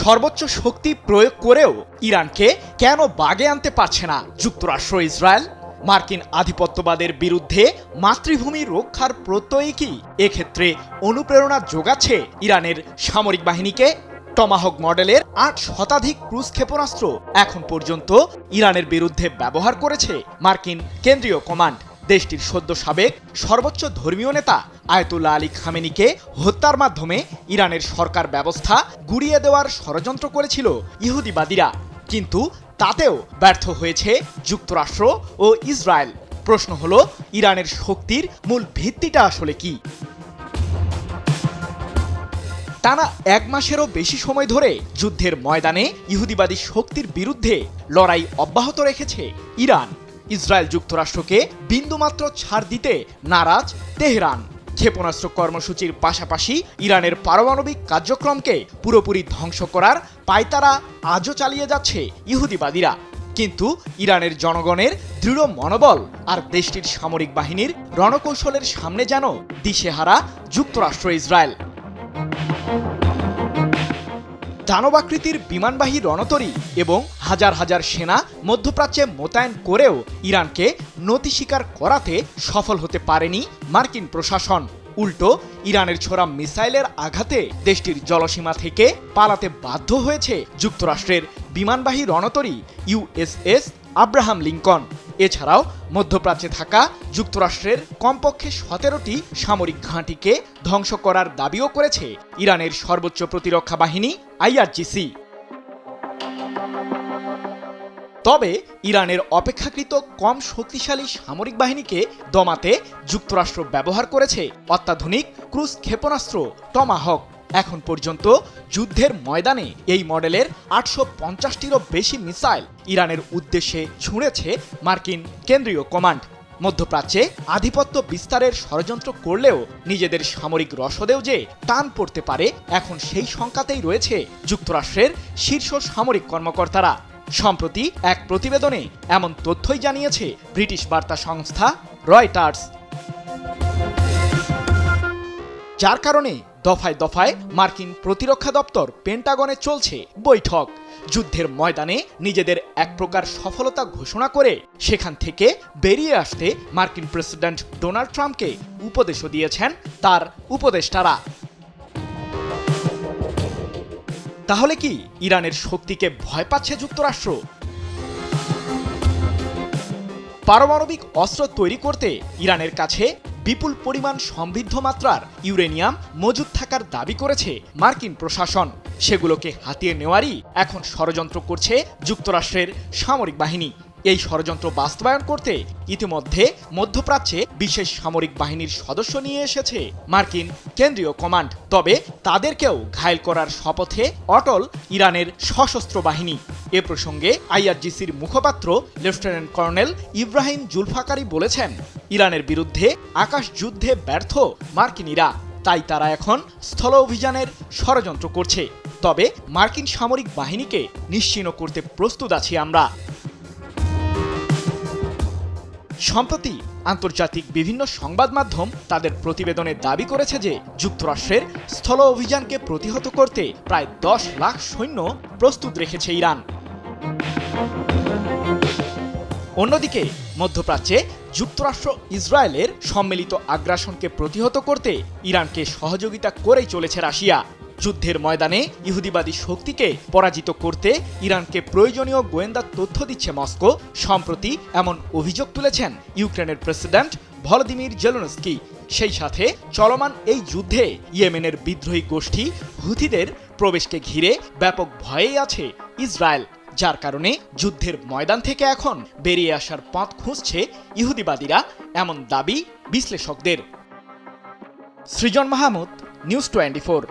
সর্বোচ্চ শক্তি প্রয়োগ করেও ইরানকে কেন বাগে আনতে পারছে না যুক্তরাষ্ট্র ইসরায়েল? মার্কিন আধিপত্যবাদের বিরুদ্ধে মাতৃভূমি রক্ষার প্রত্যয়ই কি এক্ষেত্রে অনুপ্রেরণা যোগাচ্ছে ইরানের সামরিক বাহিনীকে? টমাহক মডেলের ৮ শতাধিক ক্রুজ ক্ষেপণাস্ত্র এখন পর্যন্ত ইরানের বিরুদ্ধে ব্যবহার করেছে মার্কিন কেন্দ্রীয় কমান্ড। দেশটির সদ্য সাবেক সর্বোচ্চ ধর্মীয় নেতা আয়াতুল্লাহ আলী খামেনিকে হত্যার মাধ্যমে ইরানের সরকার ব্যবস্থা গুঁড়িয়ে দেওয়ার ষড়যন্ত্র করেছিল ইহুদিবাদীরা, কিন্তু তাতেও ব্যর্থ হয়েছে যুক্তরাষ্ট্র ও ইসরায়েল। প্রশ্ন হলো, ইরানের শক্তির মূল ভিত্তিটা আসলে কি? টানা ১ মাসেরও বেশি সময় ধরে যুদ্ধের ময়দানে ইহুদিবাদী শক্তির বিরুদ্ধে লড়াই অব্যাহত রেখেছে ইরান। ইসরায়েল যুক্তরাষ্ট্রকে বিন্দুমাত্র ছাড় দিতে নারাজ তেহরান। ক্ষেপণাস্ত্র কর্মসূচির পাশাপাশি ইরানের পারমাণবিক কার্যক্রমকে পুরোপুরি ধ্বংস করার পায়তারা আজও চালিয়ে যাচ্ছে ইহুদিবাদীরা। কিন্তু ইরানের জনগণের দৃঢ় মনোবল আর দেশটির সামরিক বাহিনীর রণকৌশলের সামনে যেন দিশেহারা যুক্তরাষ্ট্র ইসরায়েল। দানবাকৃতির বিমানবাহী রণতরী এবং হাজার হাজার সেনা মধ্যপ্রাচ্যে মোতায়েন করেও ইরানকে নতি স্বীকার করাতে সফল হতে পারেনি মার্কিন প্রশাসন। উল্টো ইরানের ছোড়া মিসাইলের আঘাতে দেশটির জলসীমা থেকে পালাতে বাধ্য হয়েছে যুক্তরাষ্ট্রের বিমানবাহী রণতরী ইউএসএস আব্রাহাম লিঙ্কন। এছাড়াও মধ্যপ্রাচ্যে থাকা যুক্তরাষ্ট্রের কমপক্ষে ১৭টি সামরিক ঘাঁটিকে ধ্বংস করার দাবিও করেছে ইরানের সর্বোচ্চ প্রতিরক্ষা বাহিনী আইআরজিসি। তবে ইরানের অপেক্ষাকৃত কম শক্তিশালী সামরিক বাহিনীকে দমাতে যুক্তরাষ্ট্র ব্যবহার করেছে অত্যাধুনিক ক্রুজ ক্ষেপণাস্ত্র টমাহক। এখন পর্যন্ত যুদ্ধের ময়দানে এই মডেলের ৮৫০টিরও বেশি মিসাইল ইরানের উদ্দেশ্যে ছুঁড়েছে মার্কিন কেন্দ্রীয় কমান্ড। মধ্যপ্রাচ্যে আধিপত্য বিস্তারের ষড়যন্ত্র করলেও নিজেদের সামরিক রসদেও যে টান পড়তে পারে, এখন সেই শঙ্কাতেই রয়েছে যুক্তরাষ্ট্রের শীর্ষ সামরিক কর্মকর্তারা। সম্প্রতি এক প্রতিবেদনে এমন তথ্যই জানিয়েছে ব্রিটিশ বার্তা সংস্থা রয়টার্স। যার কারণে দফায় দফায় মার্কিন প্রতিরক্ষা দপ্তর পেন্টাগনে চলছে বৈঠক। যুদ্ধের ময়দানে নিজেদের এক প্রকার সফলতা ঘোষণা করে সেখান থেকে বেরিয়ে আসতে মার্কিন প্রেসিডেন্ট ডোনাল্ড ট্রাম্পকে উপদেশও দিয়েছেন তার উপদেষ্টারা। তাহলে কি ইরানের শক্তিকে ভয় পাচ্ছে যুক্তরাষ্ট্র? পারমাণবিক অস্ত্র তৈরি করতে ইরানের কাছে বিপুল পরিমাণ সমৃদ্ধ মাত্রার ইউরেনিয়াম মজুদ থাকার দাবি করেছে মার্কিন প্রশাসন। সেগুলোকে হাতিয়ে নেওয়ারই এখন ষড়যন্ত্র করছে যুক্তরাষ্ট্রের সামরিক বাহিনী। এই ষড়যন্ত্র বাস্তবায়ন করতে ইতিমধ্যে মধ্যপ্রাচ্যে বিশেষ সামরিক বাহিনীর সদস্য নিয়ে এসেছে মার্কিন কেন্দ্রীয় কমান্ড। তবে তাদেরকেও ঘায়েল করার শপথে অটল ইরানের সশস্ত্র বাহিনী। এ প্রসঙ্গে আইআরজিসির মুখপাত্র লেফটেন্যান্ট কর্নেল ইব্রাহিম জুলফাকারি বলেছেন, ইরানের বিরুদ্ধে আকাশ যুদ্ধে ব্যর্থ মার্কিনীরা, তাই তারা এখন স্থল অভিযানের ষড়যন্ত্র করছে। তবে মার্কিন সামরিক বাহিনীকে নিশ্চিহ্ন করতে প্রস্তুত আছি আমরা। সম্প্রতি আন্তর্জাতিক বিভিন্ন সংবাদ মাধ্যম তাদের প্রতিবেদনে দাবি করেছে যে যুক্তরাষ্ট্রের স্থল অভিযানকে প্রতিহত করতে প্রায় ১০ লাখ সৈন্য প্রস্তুত রেখেছে ইরান। অন্যদিকে মধ্যপ্রাচ্যে যুক্তরাষ্ট্র ইসরায়েলের সম্মিলিত আগ্রাসনকে প্রতিহত করতে ইরানকে সহযোগিতা করেই চলেছে রাশিয়া। যুদ্ধের ময়দানে ইহুদিবাদী শক্তিকে পরাজিত করতে ইরানকে প্রয়োজনীয় গোয়েন্দা তথ্য দিচ্ছে মস্কো। সম্প্রতি এমন অভিযোগ তুলেছেন ইউক্রেনের প্রেসিডেন্ট ভলোদিমির জেলেনস্কি। সেই সাথে চলমান এই যুদ্ধে ইয়েমেনের বিদ্রোহী গোষ্ঠী হুথিদের প্রবেশকে ঘিরে ব্যাপক ভয়েই আছে ইসরায়েল, যার কারণে যুদ্ধের ময়দান থেকে এখন বেরিয়ে আসার পথ খুঁজছে ইহুদিবাদীরা, এমন দাবি বিশ্লেষকদের। সৃজন মাহমুদ, নিউজ 24।